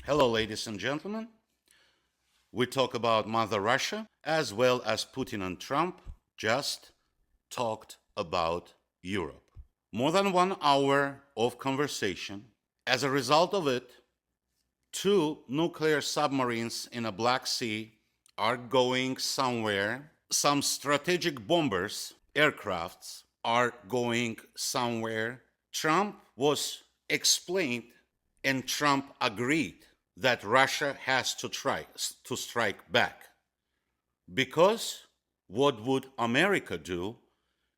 Hello, ladies and gentlemen. We talk about Mother Russia as well as Putin and Trump just talked about Europe. More than 1 hour of conversation. As a result of it, two nuclear submarines in a Black Sea are going somewhere. Some strategic bombers, aircrafts, are going somewhere. Trump was explained and Trump agreed that Russia has to strike back. Because what would America do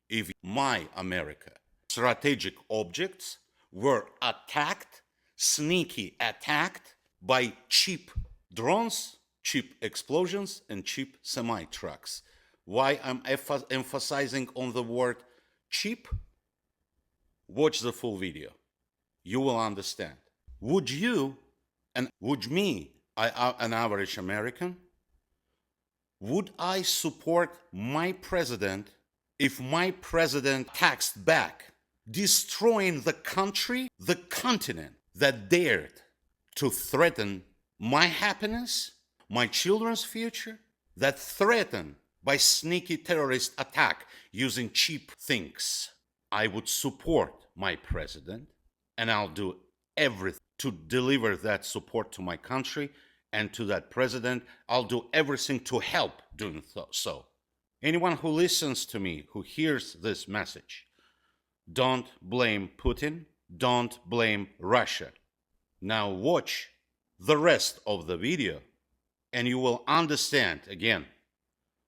if my America strategic objects were attacked, sneaky attacked by cheap drones, cheap explosions, and cheap semi-trucks? Why I'm emphasizing on the word cheap? Watch the full video. You will understand. Would you and would me, an average American, would I support my president if my president attacks back, destroying the country, the continent that dared to threaten my happiness, my children's future, that threatened by sneaky terrorist attack using cheap things? I would support my president, and I'll do everything to deliver that support to my country and to that president. I'll do everything to help doing so. Anyone who listens to me, who hears this message, don't blame Putin, don't blame Russia. Now watch the rest of the video and you will understand again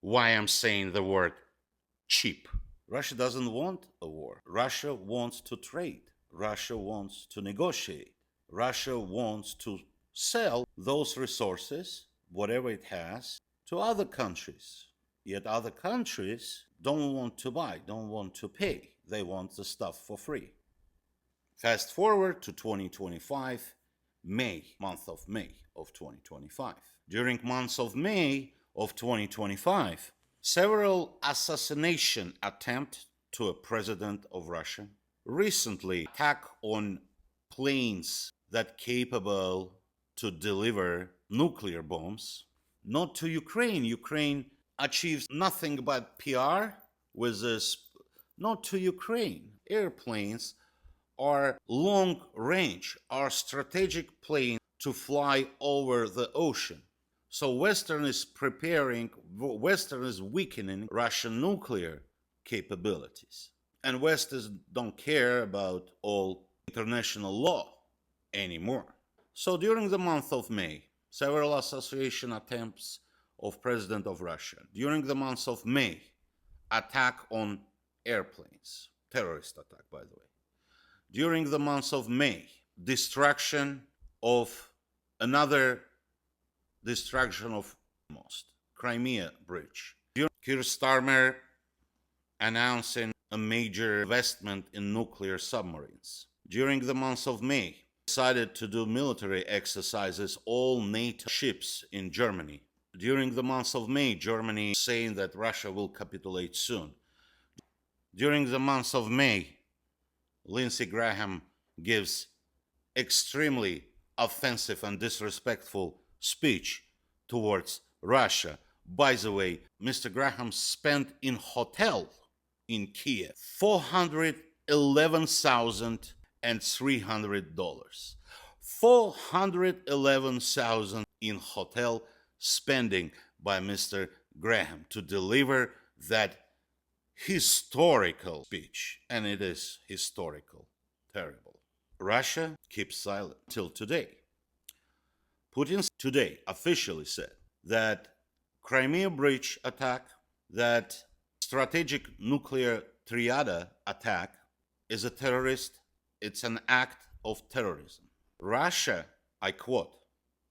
why I'm saying the word cheap. Russia doesn't want a war. Russia wants to trade. Russia wants to negotiate. Russia wants to sell those resources, whatever it has, to other countries. Yet other countries don't want to buy, don't want to pay. They want the stuff for free. Fast forward to 2025, month of May of 2025. During months of May of 2025, several assassination attempts to a president of Russia. Recently, attack on planes that capable to deliver nuclear bombs, not to Ukraine. Ukraine achieves nothing but PR with this. Not to Ukraine. Airplanes are long range, are strategic planes to fly over the ocean. So Western is weakening Russian nuclear capabilities. And West don't care about all international law anymore. So during the month of May, several assassination attempts of President of Russia. During the month of May, attack on airplanes, terrorist attack, by the way. During the month of May, destruction of Crimea Bridge. Keir Starmer announcing a major investment in nuclear submarines. During the month of May, decided to do military exercises all NATO ships in Germany. During the month of May, Germany saying that Russia will capitulate soon. During the month of May, Lindsey Graham gives extremely offensive and disrespectful speech towards Russia. By the way, Mr. Graham spent in hotel in Kiev $411,300. $411,000 in hotel spending by Mr. Graham to deliver that historical speech. And it is historical, terrible. Russia keeps silent till today. Putin today officially said that Crimea Bridge attack, that strategic nuclear triad attack is a terrorist, it's an act of terrorism. Russia, I quote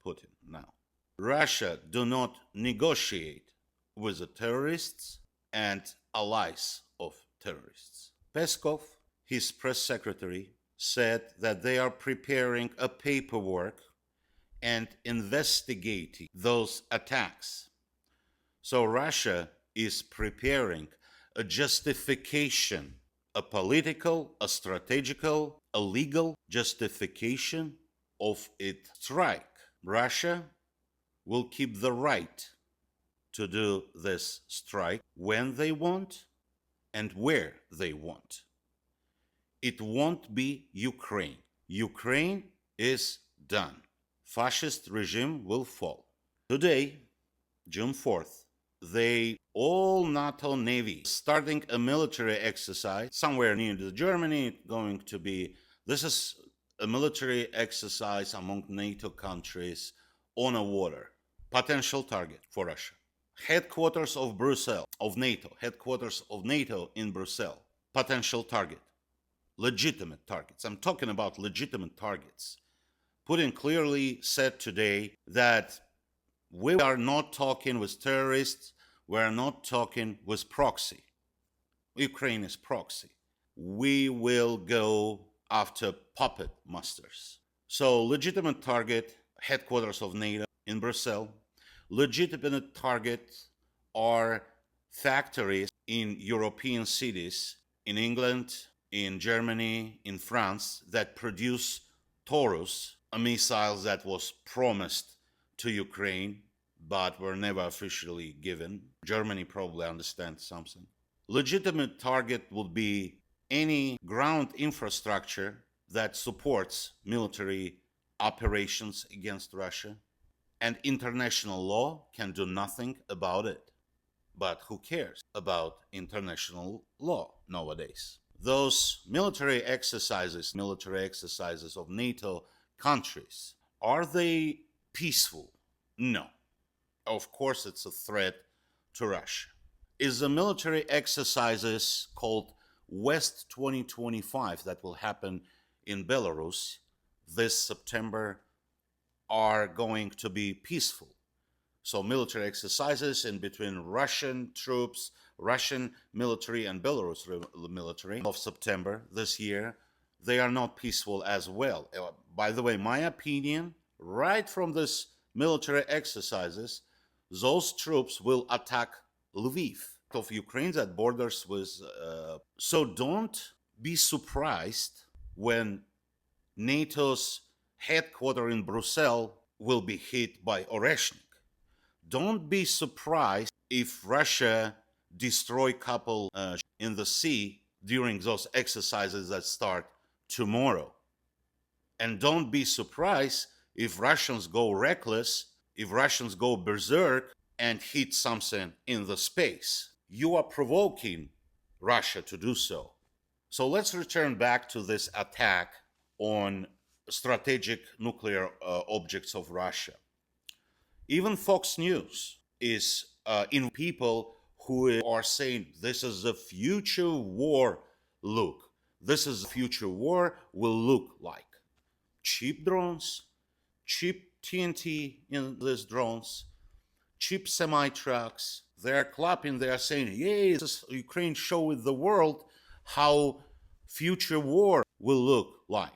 Putin now, Russia do not negotiate with the terrorists and allies of terrorists. Peskov, his press secretary, said that they are preparing a paperwork and investigating those attacks. So Russia is preparing a justification, a political, a strategical, a legal justification of its strike. Russia will keep the right to do this strike when they want and where they want. It won't be Ukraine. Ukraine is done. Fascist regime will fall. Today, June 4th, all NATO Navy starting a military exercise somewhere near Germany. This is a military exercise among NATO countries on a water. Potential target for Russia. Headquarters of NATO in Brussels. Potential target. Legitimate targets. I'm talking about legitimate targets. Putin clearly said today that we are not talking with terrorists, we are not talking with proxy. Ukraine is proxy. We will go after puppet masters. So, legitimate target, headquarters of NATO in Brussels. Legitimate targets are factories in European cities, in England, in Germany, in France, that produce Taurus, a missile that was promised to Ukraine but were never officially given. Germany probably understands something. Legitimate target would be any ground infrastructure that supports military operations against Russia, and international law can do nothing about it. But who cares about international law nowadays? Those military exercises of NATO countries, are they peaceful? No. Of course, it's a threat to Russia. Is the military exercises called West 2025 that will happen in Belarus this September are going to be peaceful? So military exercises in between Russian troops, Russian military and Belarus military of September this year, they are not peaceful as well. By the way, my opinion, right from this military exercises, those troops will attack Lviv of Ukraine that borders with. So don't be surprised when NATO's headquarters in Brussels will be hit by Oreshnik. Don't be surprised if Russia destroy couple in the sea during those exercises that start tomorrow. And don't be surprised if Russians go reckless, if Russians go berserk and hit something in the space. You are provoking Russia to do so. So let's return back to this attack on strategic nuclear objects of Russia. Even Fox News is in people who are saying this is a future war look. This is a future war will look like. Cheap drones, cheap TNT in these drones, cheap semi-trucks. They're clapping, they're saying, yay, this Ukraine show with the world how future war will look like.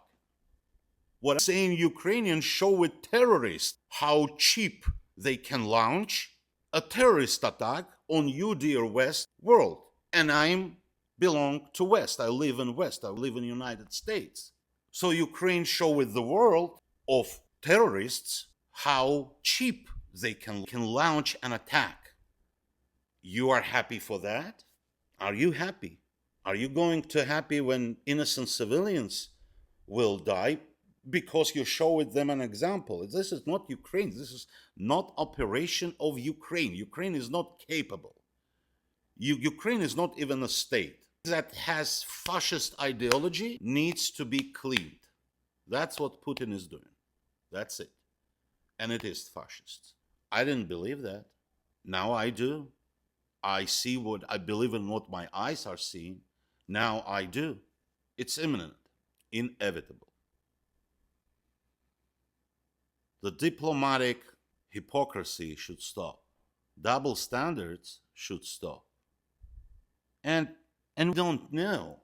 What I'm saying, Ukrainians show with terrorists how cheap they can launch a terrorist attack on you, dear West world. And I belong to West. I live in West. I live in the United States. So Ukraine show with the world of terrorists how cheap they can launch an attack. You are happy for that? Are you happy? Are you going to happy when innocent civilians will die because you show with them an example? This is not Ukraine. This is not operation of Ukraine. Ukraine is not capable. Ukraine is not even a state that has fascist ideology, needs to be cleaned. That's what Putin is doing. That's it. And it is fascist. I didn't believe that. Now I do. I see what I believe in, what my eyes are seeing. Now I do. It's imminent, inevitable. The diplomatic hypocrisy should stop. Double standards should stop. And we don't know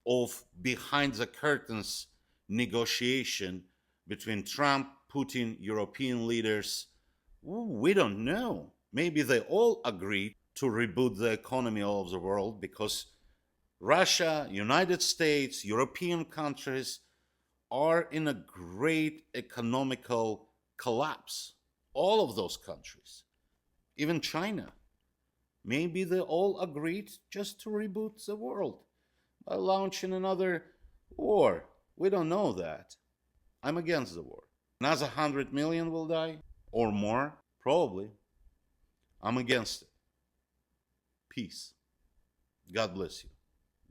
of behind the curtains negotiation between Trump, Putin, European leaders. We don't know. Maybe they all agreed to reboot the economy of the world because Russia, United States, European countries are in a great economical collapse. All of those countries, even China, maybe they all agreed just to reboot the world by launching another war. We don't know that. I'm against the war. Another 100 million will die or more, probably. I'm against it. Peace. God bless you.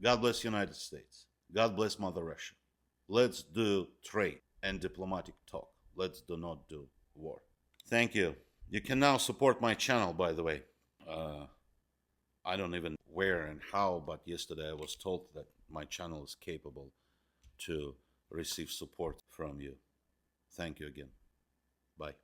God bless United States. God bless Mother Russia. Let's do trade and diplomatic talk. Let's do not do war. Thank you. You can now support my channel, by the way. I don't even where and how, but yesterday I was told that my channel is capable to receive support from you. Thank you again. Bye.